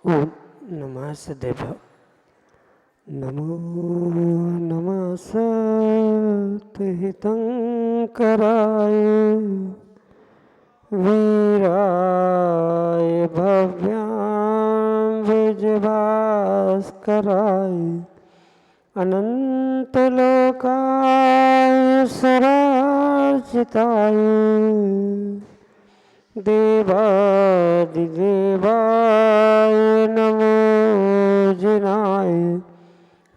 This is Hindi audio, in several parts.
ओम नमः सदैव। नमो नमः सत्हितं कराय वीराय भव्यां विजयभास्कराय अनन्तलोकाय सरार्चिताय देवादिदेवाय नमो जिनाय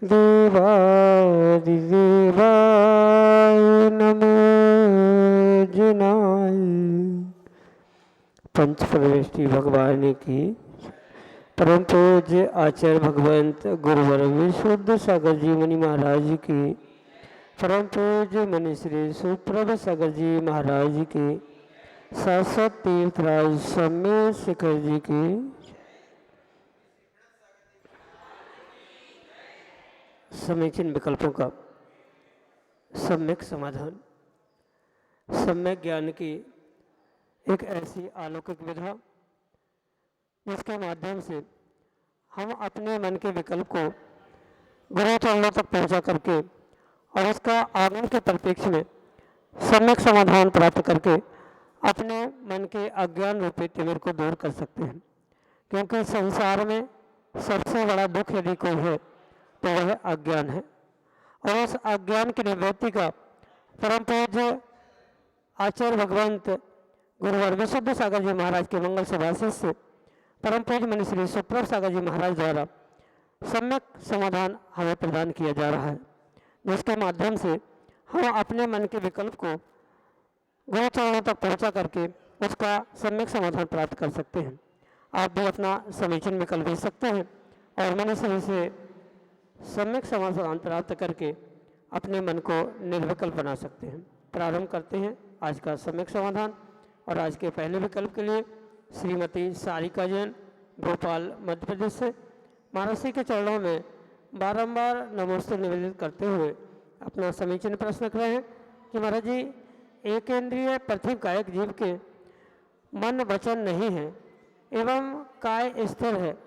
देवादिदेवाय नमो जिनाय। पंच परमेष्टि भगवान की परम पूज्य आचार्य भगवंत गुरुवर विशुद्ध सागर जी मुनि महाराज की परम पूज्य मनि श्री सुप्रभ सागर जी महाराज की शाश्वत तीर्थराज सम्य शिखर जी की समीचीन विकल्पों का सम्यक समाधान। सम्यक ज्ञान की एक ऐसी अलौकिक विधा जिसके माध्यम से हम अपने मन के विकल्प को गुरु चरणों तक पहुंचा करके और उसका आगमन के परिप्रेक्ष्य में सम्यक समाधान प्राप्त करके अपने मन के अज्ञान रूपी तिमिर को दूर कर सकते हैं। क्योंकि संसार में सबसे बड़ा दुख यदि कोई है तो वह अज्ञान है, और उस अज्ञान की निवृत्ति का परम पूज्य आचार्य भगवंत गुरुवर विशुद्ध सागर जी महाराज के मंगल सभाषित से परम पूज्य मनि श्री सुप्रभ सागर जी महाराज द्वारा सम्यक समाधान हमें प्रदान किया जा रहा है, जिसके माध्यम से हम अपने मन के विकल्प को गुरु चरणों तक पहुँचा करके उसका सम्यक समाधान प्राप्त कर सकते हैं। आप भी अपना समीचीन विकल्प भेज सकते हैं और मनि श्री से सम्यक समाधान प्राप्त करके अपने मन को निर्विकल्प बना सकते हैं। प्रारंभ करते हैं आज का सम्यक समाधान। और आज के पहले विकल्प के लिए श्रीमती सारिका जैन भोपाल मध्य प्रदेश से महाराज के चरणों में बारंबार नमोस्तु निवेदित करते हुए अपना समीचीन प्रश्न रख रहे हैं कि महाराज जी, एक इंद्रिय पृथ्वी कायक जीव के मन वचन नहीं है एवं काय स्थिर है,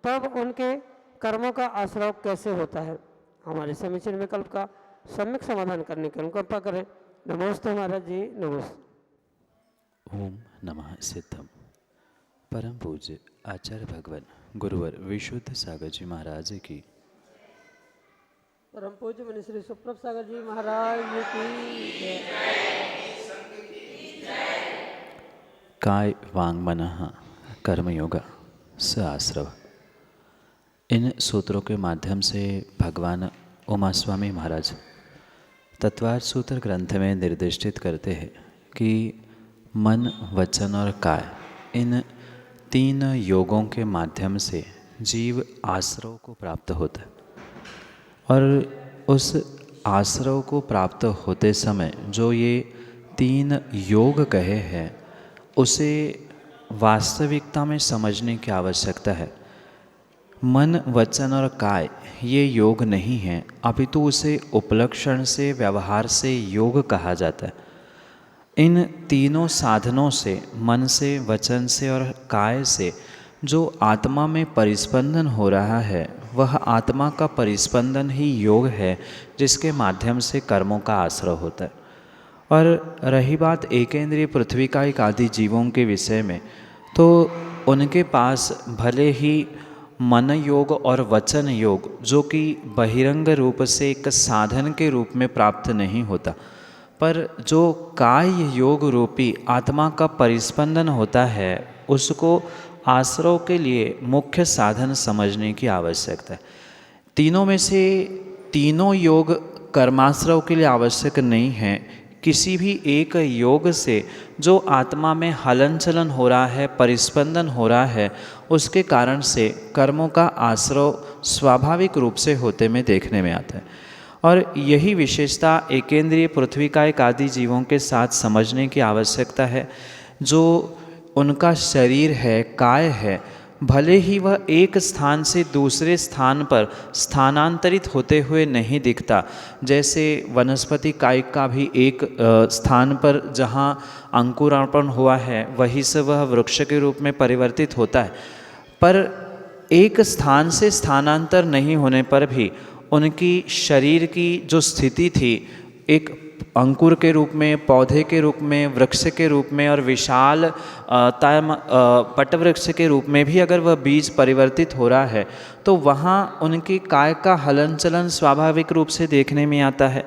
तब उनके कर्मों का आश्रय कैसे होता है? हमारे समीचीन विकल्प का सम्यक समाधान करने की अनुकंपा करें। नमोस्तु महाराज जी, नमोस्तु। ओम नमः सिद्धम। परम पूज्य आचार्य भगवान गुरुवर विशुद्ध सागर जी महाराज की परम पूज्य मनि श्री सुप्रभ सागर जी महाराज की काय वांग मनः कर्मयोग स आश्रव। इन सूत्रों के माध्यम से भगवान उमा स्वामी महाराज तत्वार्थ सूत्र ग्रंथ में निर्दिष्टित करते हैं कि मन, वचन और काय, इन तीन योगों के माध्यम से जीव आश्रव को प्राप्त होता है। और उस आश्रव को प्राप्त होते समय जो ये तीन योग कहे हैं उसे वास्तविकता में समझने की आवश्यकता है। मन, वचन और काय ये योग नहीं है, अपितु उसे उपलक्षण से, व्यवहार से योग कहा जाता है। इन तीनों साधनों से, मन से, वचन से और काय से जो आत्मा में परिस्पंदन हो रहा है वह आत्मा का परिस्पंदन ही योग है, जिसके माध्यम से कर्मों का आश्रय होता है। और रही बात एकेंद्रीय पृथ्वी का एक आदि जीवों के विषय में, तो उनके पास भले ही मन योग और वचन योग जो कि बहिरंग रूप से एक साधन के रूप में प्राप्त नहीं होता, पर जो काय योग रूपी आत्मा का परिस्पंदन होता है उसको आश्रव के लिए मुख्य साधन समझने की आवश्यकता है। तीनों में से तीनों योग कर्माश्रव के लिए आवश्यक नहीं है। किसी भी एक योग से जो आत्मा में हलन चलन हो रहा है, परिस्पंदन हो रहा है, उसके कारण से कर्मों का आश्रव स्वाभाविक रूप से होते में देखने में आता है। और यही विशेषता एकेंद्रीय पृथ्वी का एक आदि जीवों के साथ समझने की आवश्यकता है। जो उनका शरीर है, काय है, भले ही वह एक स्थान से दूसरे स्थान पर स्थानांतरित होते हुए नहीं दिखता, जैसे वनस्पति काय का भी एक स्थान पर जहाँ अंकुरार्पण हुआ है वहीं से वह वृक्ष के रूप में परिवर्तित होता है, पर एक स्थान से स्थानांतर नहीं होने पर भी उनकी शरीर की जो स्थिति थी, एक अंकुर के रूप में, पौधे के रूप में, वृक्ष के रूप में और विशाल पटवृक्ष के रूप में भी अगर वह बीज परिवर्तित हो रहा है तो वहाँ उनकी काय का हलन चलन स्वाभाविक रूप से देखने में आता है।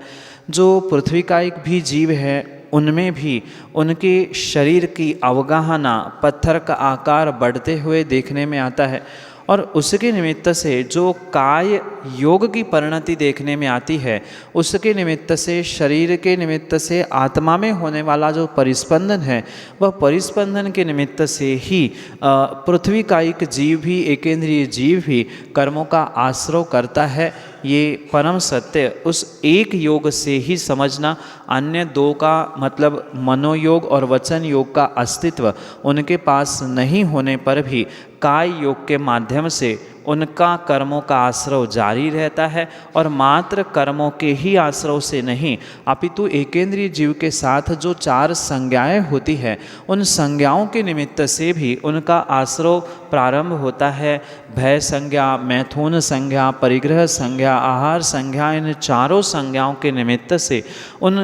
जो पृथ्वी का एक भी जीव है उनमें भी उनके शरीर की अवगाहना पत्थर का आकार बढ़ते हुए देखने में आता है और उसके निमित्त से जो काय योग की परिणति देखने में आती है, उसके निमित्त से शरीर के निमित्त से आत्मा में होने वाला जो परिस्पंदन है, वह परिस्पंदन के निमित्त से ही पृथ्वी का एक जीव भी, एकेंद्रीय जीव भी कर्मों का आश्रय करता है। ये परम सत्य उस एक योग से ही समझना। अन्य दो का मतलब मनोयोग और वचन योग का अस्तित्व उनके पास नहीं होने पर भी काय योग के माध्यम से उनका कर्मों का आश्रय जारी रहता है और मात्र कर्मों के ही आश्रय से नहीं, अपितु एकेंद्रीय जीव के साथ जो 4 संज्ञाएं होती है, उन संज्ञाओं के निमित्त से भी उनका आश्रय प्रारंभ होता है। भय संज्ञा, मैथुन संज्ञा, परिग्रह संज्ञा, आहार संज्ञा, इन चारों संज्ञाओं के निमित्त से उन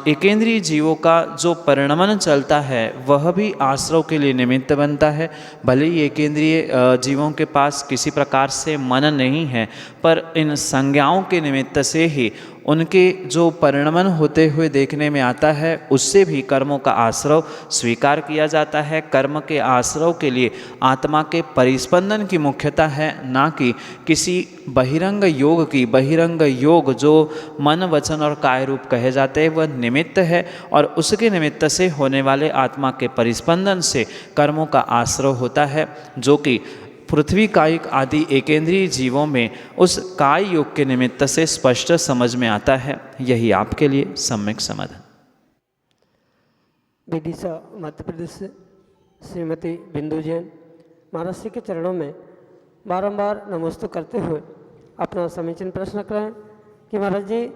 एकेंद्रीय जीवों का जो परिणमन चलता है वह भी आश्रय के लिए निमित्त बनता है। भले ही एकेंद्रीय जीवों के पास किसी प्रकार से मन नहीं है, पर इन संज्ञाओं के निमित्त से ही उनके जो परिणमन होते हुए देखने में आता है, उससे भी कर्मों का आश्रय स्वीकार किया जाता है। कर्म के आश्रय के लिए आत्मा के परिस्पंदन की मुख्यता है, ना कि किसी बहिरंग योग की। बहिरंग योग जो मन, वचन और काय रूप कहे जाते हैं, वह निमित्त है और उसके निमित्त से होने वाले आत्मा के परिस्पंदन से कर्मों का आश्रय होता है, जो कि पृथ्वी कायिक आदि एकेंद्रीय जीवों में उस काय योग के निमित्त से स्पष्ट समझ में आता है। यही आपके लिए सम्यक समाधान। विदिशा मध्य प्रदेश से श्रीमती बिंदु जैन महाराज जी के चरणों में बारंबार नमस्ते करते हुए अपना समीचीन प्रश्न करें कि महाराज जी,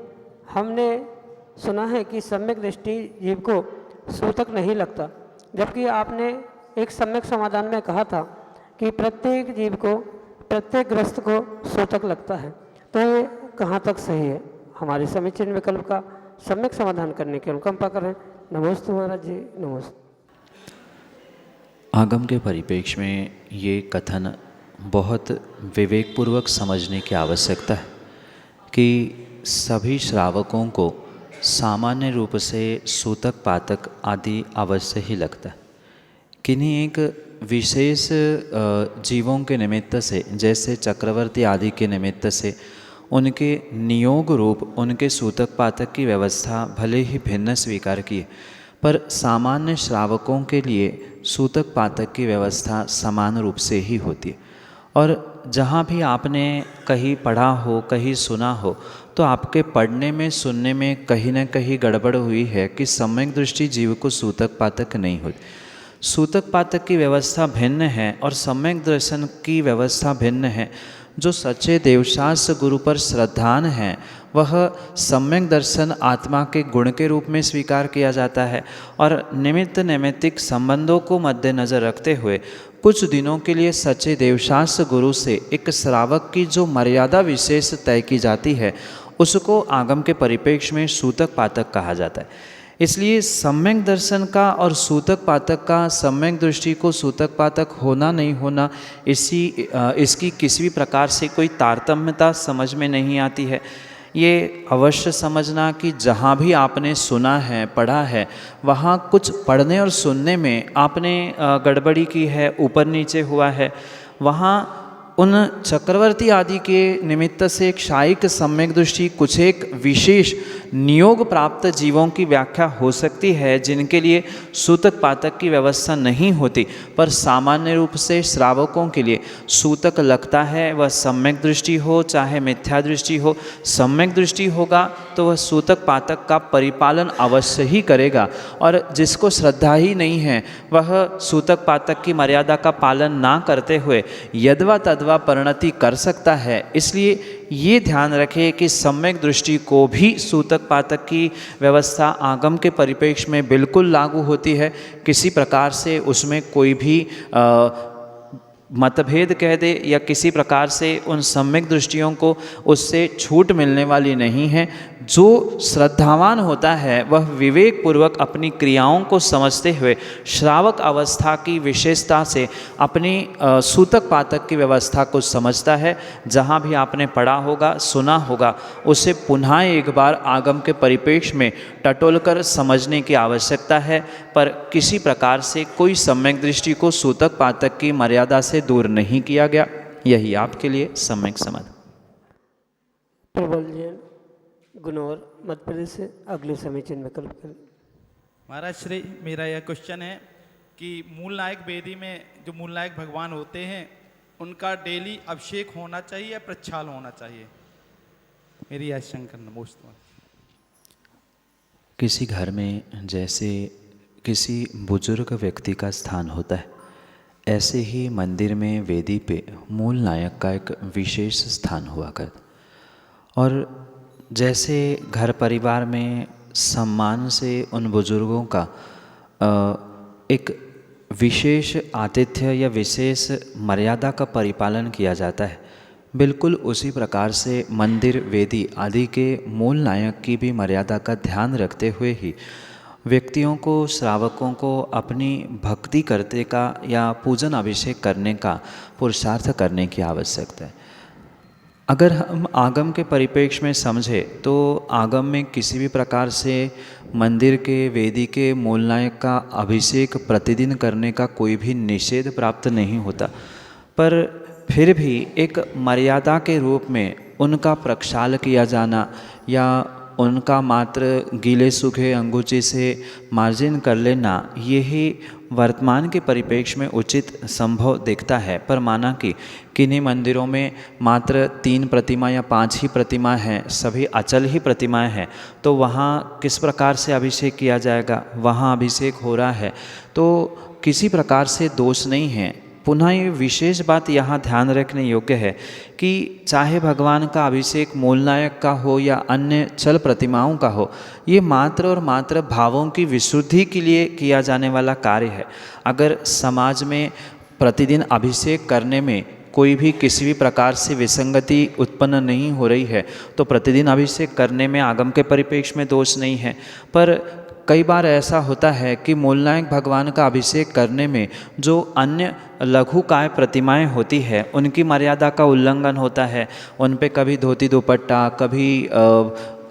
हमने सुना है कि सम्यक दृष्टि जीव को सूतक नहीं लगता, जबकि आपने एक सम्यक समाधान में कहा था कि प्रत्येक जीव को, प्रत्येक ग्रस्त को सूतक लगता है। तो ये कहाँ तक सही है? हमारे समीचीन विकल्प का सम्यक समाधान करने की अनुकंपा करें। नमस्ते महाराज जी, नमस्ते। आगम के परिप्रेक्ष्य में ये कथन बहुत विवेकपूर्वक समझने की आवश्यकता है कि सभी श्रावकों को सामान्य रूप से सूतक, पातक आदि अवश्य ही लगता है। किन्हीं एक विशेष जीवों के निमित्त से, जैसे चक्रवर्ती आदि के निमित्त से, उनके नियोग रूप उनके सूतक पातक की व्यवस्था भले ही भिन्न स्वीकार की, पर सामान्य श्रावकों के लिए सूतक पातक की व्यवस्था समान रूप से ही होती है। और जहाँ भी आपने कहीं पढ़ा हो, कहीं सुना हो, तो आपके पढ़ने में, सुनने में कहीं न कहीं गड़बड़ हुई है कि सम्यक दृष्टि जीव को सूतक पातक नहीं होती। सूतक पातक की व्यवस्था भिन्न है और सम्यक दर्शन की व्यवस्था भिन्न है। जो सच्चे देवशास्त्र गुरु पर श्रद्धान हैं, वह सम्यक दर्शन आत्मा के गुण के रूप में स्वीकार किया जाता है और निमित्त नैमित्तिक संबंधों को मद्देनजर रखते हुए कुछ दिनों के लिए सच्चे देवशास्त्र गुरु से एक श्रावक की जो मर्यादा विशेष तय की जाती है, उसको आगम के परिप्रेक्ष्य में सूतक पातक कहा जाता है। इसलिए सम्यक दर्शन का और सूतक पातक का, सम्यक दृष्टि को सूतक पातक होना नहीं होना, इसकी किसी भी प्रकार से कोई तारतम्यता समझ में नहीं आती है। ये अवश्य समझना कि जहाँ भी आपने सुना है, पढ़ा है, वहाँ कुछ पढ़ने और सुनने में आपने गड़बड़ी की है, ऊपर नीचे हुआ है। वहाँ उन चक्रवर्ती आदि के निमित्त से एक शायिक सम्यक दृष्टि, कुछ एक विशेष नियोग प्राप्त जीवों की व्याख्या हो सकती है, जिनके लिए सूतक पातक की व्यवस्था नहीं होती, पर सामान्य रूप से श्रावकों के लिए सूतक लगता है। वह सम्यक दृष्टि हो चाहे मिथ्या दृष्टि हो, सम्यक दृष्टि होगा तो वह सूतक पातक का परिपालन अवश्य ही करेगा, और जिसको श्रद्धा ही नहीं है वह सूतक पातक की मर्यादा का पालन ना करते हुए यद्वा तद्वा परिणति कर सकता है। इसलिए ये ध्यान रखें कि सम्यक दृष्टि को भी सूतक पातक की व्यवस्था आगम के परिप्रेक्ष्य में बिल्कुल लागू होती है। किसी प्रकार से उसमें कोई भी मतभेद कह दे या किसी प्रकार से उन सम्यक दृष्टियों को उससे छूट मिलने वाली नहीं है। जो श्रद्धावान होता है वह विवेक पूर्वक अपनी क्रियाओं को समझते हुए श्रावक अवस्था की विशेषता से अपनी सूतक पातक की व्यवस्था को समझता है। जहाँ भी आपने पढ़ा होगा, सुना होगा, उसे पुनः एक बार आगम के परिप्रेक्ष्य में टटोलकर समझने की आवश्यकता है। पर किसी प्रकार से कोई सम्यक दृष्टि को सूतक पातक की मर्यादा से दूर नहीं किया गया। यही आपके लिए सम्यक समाधान। प्रबल जैन गुनौर मध्य प्रदेश से अगले समीचीन विकल्प के लिए। महाराज श्री, मेरा यह क्वेश्चन है कि मूल नायक वेदी में जो मूल नायक भगवान होते हैं उनका डेली अभिषेक होना चाहिए या प्रक्षाल होना चाहिए? मेरी यह शंका नमोस्तुते। किसी घर में जैसे किसी बुजुर्ग व्यक्ति का स्थान होता है, ऐसे ही मंदिर में वेदी पे मूल नायक का एक विशेष स्थान हुआ करता। और जैसे घर परिवार में सम्मान से उन बुजुर्गों का एक विशेष आतिथ्य या विशेष मर्यादा का परिपालन किया जाता है, बिल्कुल उसी प्रकार से मंदिर वेदी आदि के मूल नायक की भी मर्यादा का ध्यान रखते हुए ही व्यक्तियों को, श्रावकों को अपनी भक्ति करने का या पूजन अभिषेक करने का पुरुषार्थ करने की आवश्यकता है। अगर हम आगम के परिप्रेक्ष्य में समझें तो आगम में किसी भी प्रकार से मंदिर के वेदी के मूल नायक का अभिषेक प्रतिदिन करने का कोई भी निषेध प्राप्त नहीं होता, पर फिर भी एक मर्यादा के रूप में उनका प्रक्षाल किया जाना या उनका मात्र गीले सूखे अंगूचे से मार्जिन कर लेना, यही वर्तमान के परिप्रेक्ष्य में उचित संभव दिखता है। पर माना कि किन्हीं मंदिरों में मात्र 3 प्रतिमा या 5 ही प्रतिमा हैं, सभी अचल ही प्रतिमाएं हैं, तो वहाँ किस प्रकार से अभिषेक किया जाएगा? वहाँ अभिषेक हो रहा है तो किसी प्रकार से दोष नहीं है। पुनः ये विशेष बात यहाँ ध्यान रखने योग्य है कि चाहे भगवान का अभिषेक मूल नायक का हो या अन्य चल प्रतिमाओं का हो, ये मात्र और मात्र भावों की विशुद्धि के लिए किया जाने वाला कार्य है। अगर समाज में प्रतिदिन अभिषेक करने में कोई भी किसी भी प्रकार से विसंगति उत्पन्न नहीं हो रही है तो प्रतिदिन अभिषेक करने में आगम के परिप्रेक्ष्य में दोष नहीं है। पर कई बार ऐसा होता है कि मूलनायक भगवान का अभिषेक करने में जो अन्य लघुकाय प्रतिमाएं होती है उनकी मर्यादा का उल्लंघन होता है। उन पे कभी धोती दुपट्टा, कभी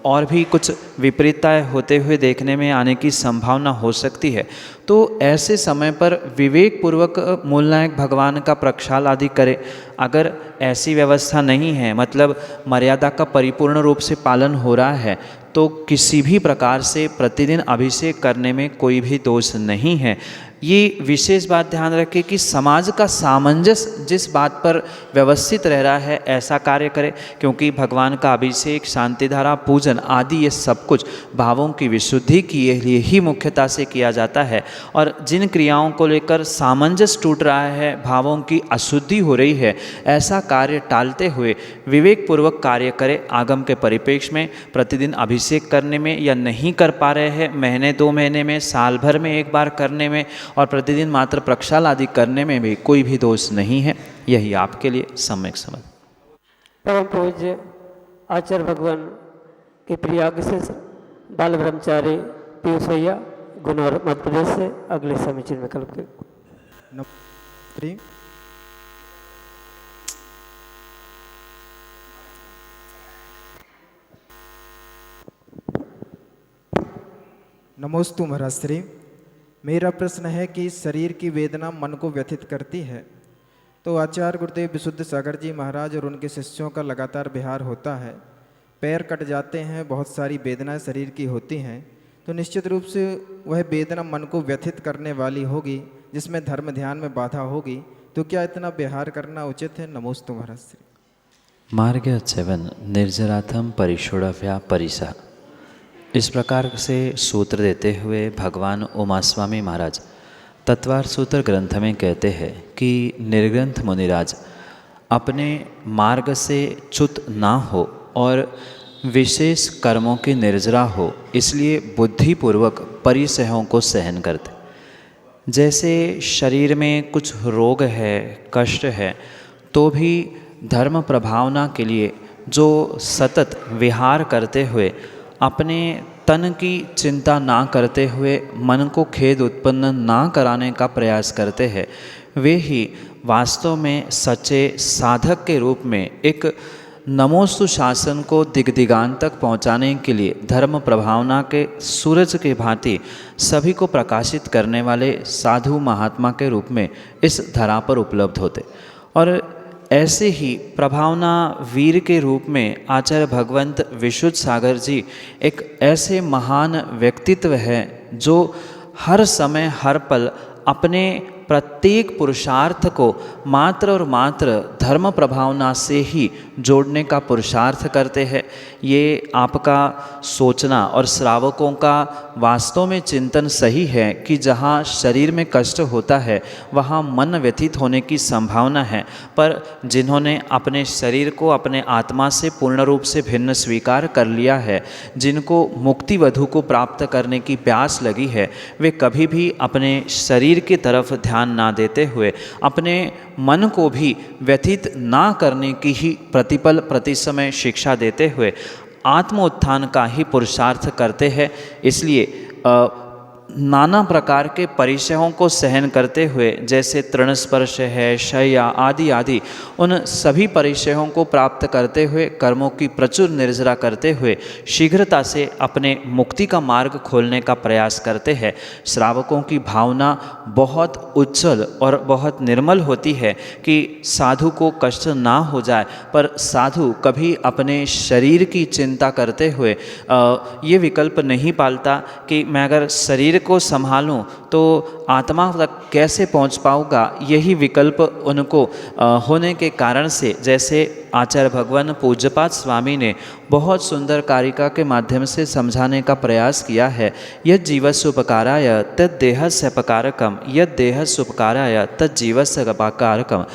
और भी कुछ विपरीतताएं होते हुए देखने में आने की संभावना हो सकती है। तो ऐसे समय पर विवेक पूर्वक मूलनायक भगवान का प्रक्षाल आदि करें। अगर ऐसी व्यवस्था नहीं है, मतलब मर्यादा का परिपूर्ण रूप से पालन हो रहा है, तो किसी भी प्रकार से प्रतिदिन अभिषेक करने में कोई भी दोष नहीं है। ये विशेष बात ध्यान रखें कि समाज का सामंजस्य जिस बात पर व्यवस्थित रह रहा है ऐसा कार्य करें, क्योंकि भगवान का अभिषेक, शांतिधारा, पूजन आदि ये सब कुछ भावों की विशुद्धि के लिए ही मुख्यता से किया जाता है। और जिन क्रियाओं को लेकर सामंजस्य टूट रहा है, भावों की अशुद्धि हो रही है, ऐसा कार्य टालते हुए विवेक पूर्वक कार्य करें। आगम के परिप्रेक्ष्य में प्रतिदिन अभिषेक करने में या नहीं कर पा रहे हैं, महीने 2 महीने में, साल भर में एक बार करने में और प्रतिदिन मात्र प्रक्षाल आदि करने में भी कोई भी दोष नहीं है। यही आपके लिए सम्यक समझ। परम पूज्य आचार्य भगवान के प्रियाग से बाल ब्रह्मचारी पीयूष भैया गुनौर मध्य प्रदेश से अगले समीचीन विकल्प के। नमोस्तु महाराज श्री, मेरा प्रश्न है कि शरीर की वेदना मन को व्यथित करती है, तो आचार्य गुरुदेव विशुद्ध सागर जी महाराज और उनके शिष्यों का लगातार विहार होता है, पैर कट जाते हैं, बहुत सारी वेदनाएं शरीर की होती हैं, तो निश्चित रूप से वह वेदना मन को व्यथित करने वाली होगी, जिसमें धर्म ध्यान में बाधा होगी, तो क्या इतना विहार करना उचित है? नमोस्तु महाराज श्री। मार्ग 7 निर्जराथम परिषोड़व्या परिसा, इस प्रकार से सूत्र देते हुए भगवान उमास्वामी महाराज तत्वार सूत्र ग्रंथ में कहते हैं कि निर्ग्रंथ मुनिराज अपने मार्ग से च्युत ना हो और विशेष कर्मों की निर्जरा हो, इसलिए बुद्धिपूर्वक परिसहों को सहन करते। जैसे शरीर में कुछ रोग है, कष्ट है, तो भी धर्म प्रभावना के लिए जो सतत विहार करते हुए अपने तन की चिंता ना करते हुए मन को खेद उत्पन्न ना कराने का प्रयास करते हैं, वे ही वास्तव में सच्चे साधक के रूप में एक नमोस्तु शासन को दिग्दिगांत तक पहुंचाने के लिए धर्म प्रभावना के सूरज के भांति सभी को प्रकाशित करने वाले साधु महात्मा के रूप में इस धरा पर उपलब्ध होते। और ऐसे ही प्रभावना वीर के रूप में आचार्य भगवंत विशुद्ध सागर जी एक ऐसे महान व्यक्तित्व है जो हर समय हर पल अपने प्रत्येक पुरुषार्थ को मात्र और मात्र धर्म प्रभावना से ही जोड़ने का पुरुषार्थ करते हैं। ये आपका सोचना और श्रावकों का वास्तव में चिंतन सही है कि जहाँ शरीर में कष्ट होता है वहाँ मन व्यथित होने की संभावना है, पर जिन्होंने अपने शरीर को अपने आत्मा से पूर्ण रूप से भिन्न स्वीकार कर लिया है, जिनको मुक्ति वधु को प्राप्त करने की प्यास लगी है, वे कभी भी अपने शरीर की तरफ ध्यान ना देते हुए अपने मन को भी व्यथित ना करने की ही प्रतिपल प्रति समय शिक्षा देते हुए आत्म उत्थान का ही पुरुषार्थ करते हैं। इसलिए नाना प्रकार के परिचयों को सहन करते हुए, जैसे तृण स्पर्श है, शय्या आदि आदि, उन सभी परिचयों को प्राप्त करते हुए कर्मों की प्रचुर निर्जरा करते हुए शीघ्रता से अपने मुक्ति का मार्ग खोलने का प्रयास करते हैं। श्रावकों की भावना बहुत उज्जवल और बहुत निर्मल होती है कि साधु को कष्ट ना हो जाए, पर साधु कभी अपने शरीर की चिंता करते हुए ये विकल्प नहीं पालता कि मैं अगर शरीर को संभालूं तो आत्मा तक कैसे पहुंच पाऊंगा। यही विकल्प उनको होने के कारण से, जैसे आचार्य भगवान पूज्यपाद स्वामी ने बहुत सुंदर कारिका के माध्यम से समझाने का प्रयास किया है, यद जीवस्य उपकाराय तद देहस्य अपकारकम, यद देहस्य उपकाराय तद जीवस्य अपकारकम।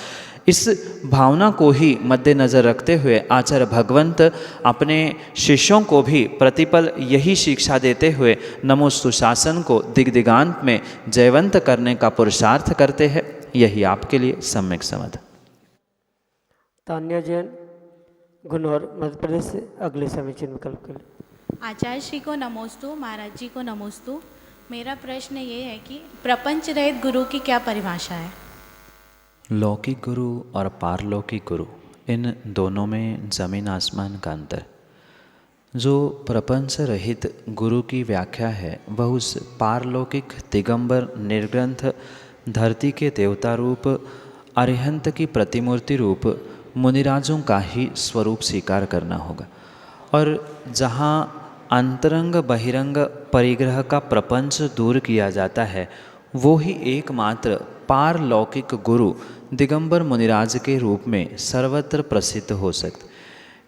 इस भावना को ही मद्देनज़र रखते हुए आचार्य भगवंत अपने शिष्यों को भी प्रतिपल यही शिक्षा देते हुए नमोस्तु शासन को दिग्दिगांत में जयवंत करने का पुरुषार्थ करते हैं। यही आपके लिए सम्यक समाधान। तान्या जैन, गुन्नौर, मध्य प्रदेश से अगले समीचीन विकल्प के लिए। आचार्य श्री को नमोस्तु, महाराज जी को नमोस्तु। मेरा प्रश्न ये है कि प्रपंच रहित गुरु की क्या परिभाषा है? लौकिक गुरु और पारलौकिक गुरु, इन दोनों में ज़मीन आसमान का अंतर। जो प्रपंच रहित गुरु की व्याख्या है वह उस पारलौकिक दिगंबर निर्ग्रंथ धरती के देवता रूप अरिहंत की प्रतिमूर्ति रूप मुनिराजों का ही स्वरूप स्वीकार करना होगा। और जहाँ अंतरंग बहिरंग परिग्रह का प्रपंच दूर किया जाता है, वो ही एकमात्र पारलौकिक गुरु दिगंबर मुनिराज के रूप में सर्वत्र प्रसिद्ध हो सकते,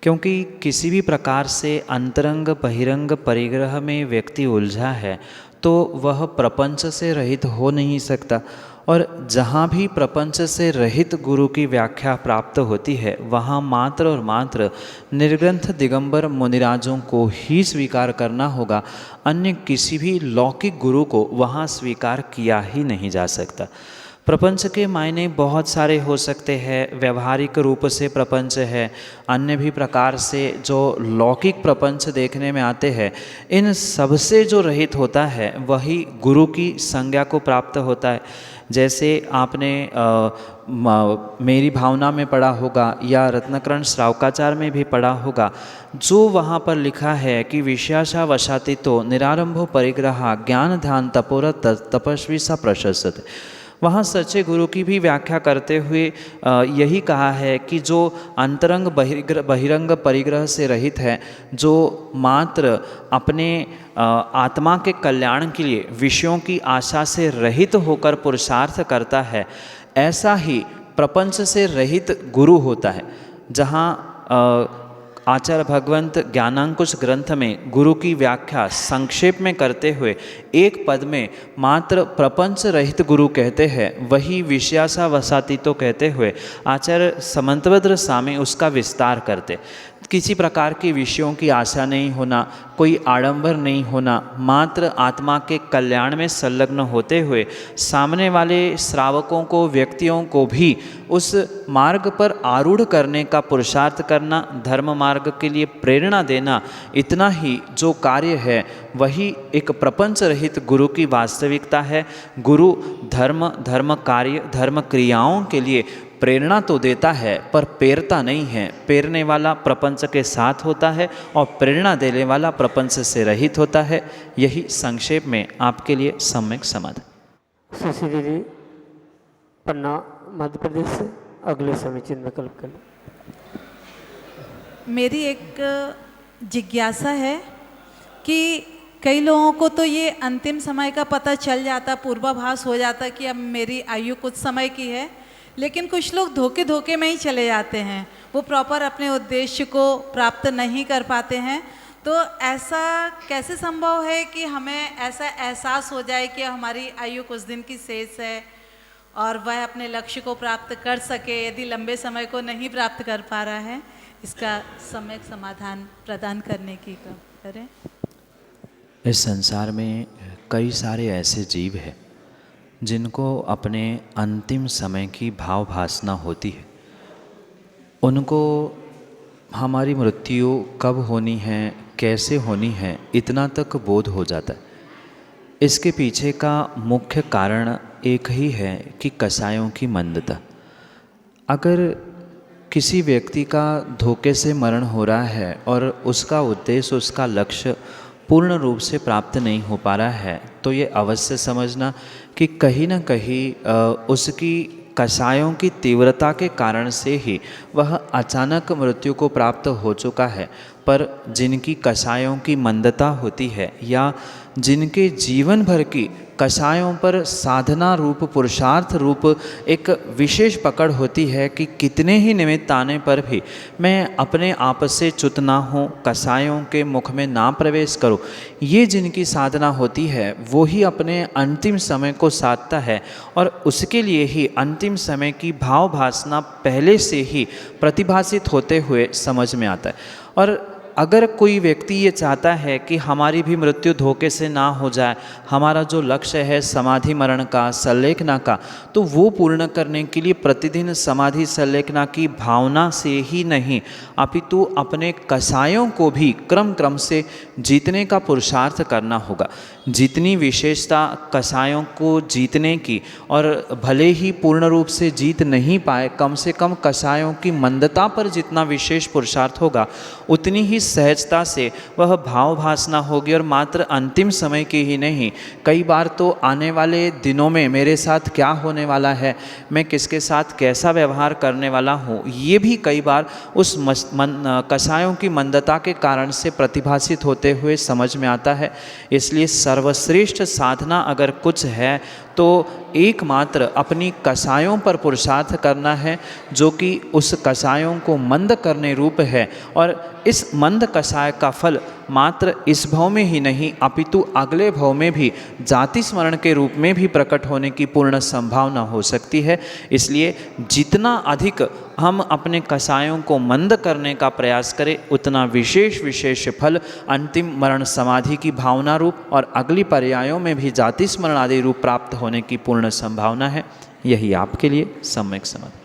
क्योंकि किसी भी प्रकार से अंतरंग बहिरंग परिग्रह में व्यक्ति उलझा है तो वह प्रपंच से रहित हो नहीं सकता। और जहाँ भी प्रपंच से रहित गुरु की व्याख्या प्राप्त होती है वहाँ मात्र और मात्र निर्ग्रंथ दिगंबर मुनिराजों को ही स्वीकार करना होगा, अन्य किसी भी लौकिक गुरु को वहाँ स्वीकार किया ही नहीं जा सकता। प्रपंच के मायने बहुत सारे हो सकते हैं। व्यवहारिक रूप से प्रपंच है, अन्य भी प्रकार से जो लौकिक प्रपंच देखने में आते हैं, इन सबसे जो रहित होता है वही गुरु की संज्ञा को प्राप्त होता है। जैसे आपने मेरी भावना में पढ़ा होगा या रत्नकरण श्रावकाचार में भी पढ़ा होगा, जो वहाँ पर लिखा है कि विषयाशा वशातीतो निरारंभो परिग्रह ज्ञान ध्यान तपोरत तपस्वी सा प्रशस्त। वहाँ सच्चे गुरु की भी व्याख्या करते हुए यही कहा है कि जो अंतरंग बहिरंग परिग्रह से रहित है, जो मात्र अपने आत्मा के कल्याण के लिए विषयों की आशा से रहित होकर पुरुषार्थ करता है, ऐसा ही प्रपंच से रहित गुरु होता है। जहाँ आचार्य भगवंत ज्ञानांकुश ग्रंथ में गुरु की व्याख्या संक्षेप में करते हुए एक पद में मात्र प्रपंच रहित गुरु कहते हैं, वही विषयासा वसातीतो कहते हुए आचार्य समंतभद्र स्वामी उसका विस्तार करते। किसी प्रकार के विषयों की आशा नहीं होना, कोई आडंबर नहीं होना, मात्र आत्मा के कल्याण में संलग्न होते हुए सामने वाले श्रावकों को, व्यक्तियों को भी उस मार्ग पर आरूढ़ करने का पुरुषार्थ करना, धर्म मार्ग के लिए प्रेरणा देना, इतना ही जो कार्य है वही एक प्रपंच रहित गुरु की वास्तविकता है। गुरु धर्म कार्य, धर्म क्रियाओं के लिए प्रेरणा तो देता है पर पेरता नहीं है। पेरने वाला प्रपंच के साथ होता है और प्रेरणा देने वाला प्रपंच से रहित होता है। यही संक्षेप में आपके लिए सम्यक समाधान। शशि दीदी, पन्ना, मध्य प्रदेश से अगले समीचीन विकल्प के लिए। मेरी एक जिज्ञासा है कि कई लोगों को तो ये अंतिम समय का पता चल जाता, पूर्वाभास हो जाता कि अब मेरी आयु कुछ समय की है, लेकिन कुछ लोग धोखे में ही चले जाते हैं, वो प्रॉपर अपने उद्देश्य को प्राप्त नहीं कर पाते हैं। तो ऐसा कैसे संभव है कि हमें ऐसा एहसास हो जाए कि हमारी आयु कुछ दिन की शेष है और वह अपने लक्ष्य को प्राप्त कर सके, यदि लंबे समय को नहीं प्राप्त कर पा रहा है, इसका सम्यक समाधान प्रदान करने की करें। इस संसार में कई सारे ऐसे जीव हैं जिनको अपने अंतिम समय की भावभासना होती है। उनको हमारी मृत्यु कब होनी है, कैसे होनी है, इतना तक बोध हो जाता है। इसके पीछे का मुख्य कारण एक ही है कि कसायों की मंदता। अगर किसी व्यक्ति का धोखे से मरण हो रहा है और उसका उद्देश्य, उसका लक्ष्य पूर्ण रूप से प्राप्त नहीं हो पा रहा है, तो ये अवश्य समझना कि कहीं न कहीं उसकी कसायों की तीव्रता के कारण से ही वह अचानक मृत्यु को प्राप्त हो चुका है। पर जिनकी कसायों की मंदता होती है या जिनके जीवन भर की कसायों पर साधना रूप, पुरुषार्थ रूप एक विशेष पकड़ होती है कि कितने ही निमित्त आने पर भी मैं अपने आप से च्युत ना हूँ, कसायों के मुख में ना प्रवेश करूँ, ये जिनकी साधना होती है वो ही अपने अंतिम समय को साधता है और उसके लिए ही अंतिम समय की भावभासना पहले से ही प्रतिभासित होते हुए समझ में आता है। और अगर कोई व्यक्ति ये चाहता है कि हमारी भी मृत्यु धोखे से ना हो जाए, हमारा जो लक्ष्य है समाधि मरण का, संलेखना का, तो वो पूर्ण करने के लिए प्रतिदिन समाधि संलेखना की भावना से ही नहीं अपितु अपने कसायों को भी क्रम से जीतने का पुरुषार्थ करना होगा। जितनी विशेषता कसायों को जीतने की, और भले ही पूर्ण रूप से जीत नहीं पाए, कम से कम कसायों की मंदता पर जितना विशेष पुरुषार्थ होगा उतनी ही सहजता से वह भावभासना होगी। और मात्र अंतिम समय की ही नहीं, कई बार तो आने वाले दिनों में मेरे साथ क्या होने वाला है, मैं किसके साथ कैसा व्यवहार करने वाला हूँ, ये भी कई बार उस कसायों की मंदता के कारण से प्रतिभासित होते हुए समझ में आता है। इसलिए सर्वश्रेष्ठ साधना अगर कुछ है तो एकमात्र अपनी कसायों पर पुरुषार्थ करना है, जो कि उस कसायों को मंद करने रूप है। और इस मंद कसाय का फल मात्र इस भव में ही नहीं अपितु अगले भव में भी जाति स्मरण के रूप में भी प्रकट होने की पूर्ण संभावना हो सकती है। इसलिए जितना अधिक हम अपने कसायों को मंद करने का प्रयास करें, उतना विशेष फल अंतिम मरण समाधि की भावना रूप और अगली पर्यायों में भी जाति स्मरण आदि रूप प्राप्त होने की पूर्ण संभावना है। यही आपके लिए सम्यक समाधान।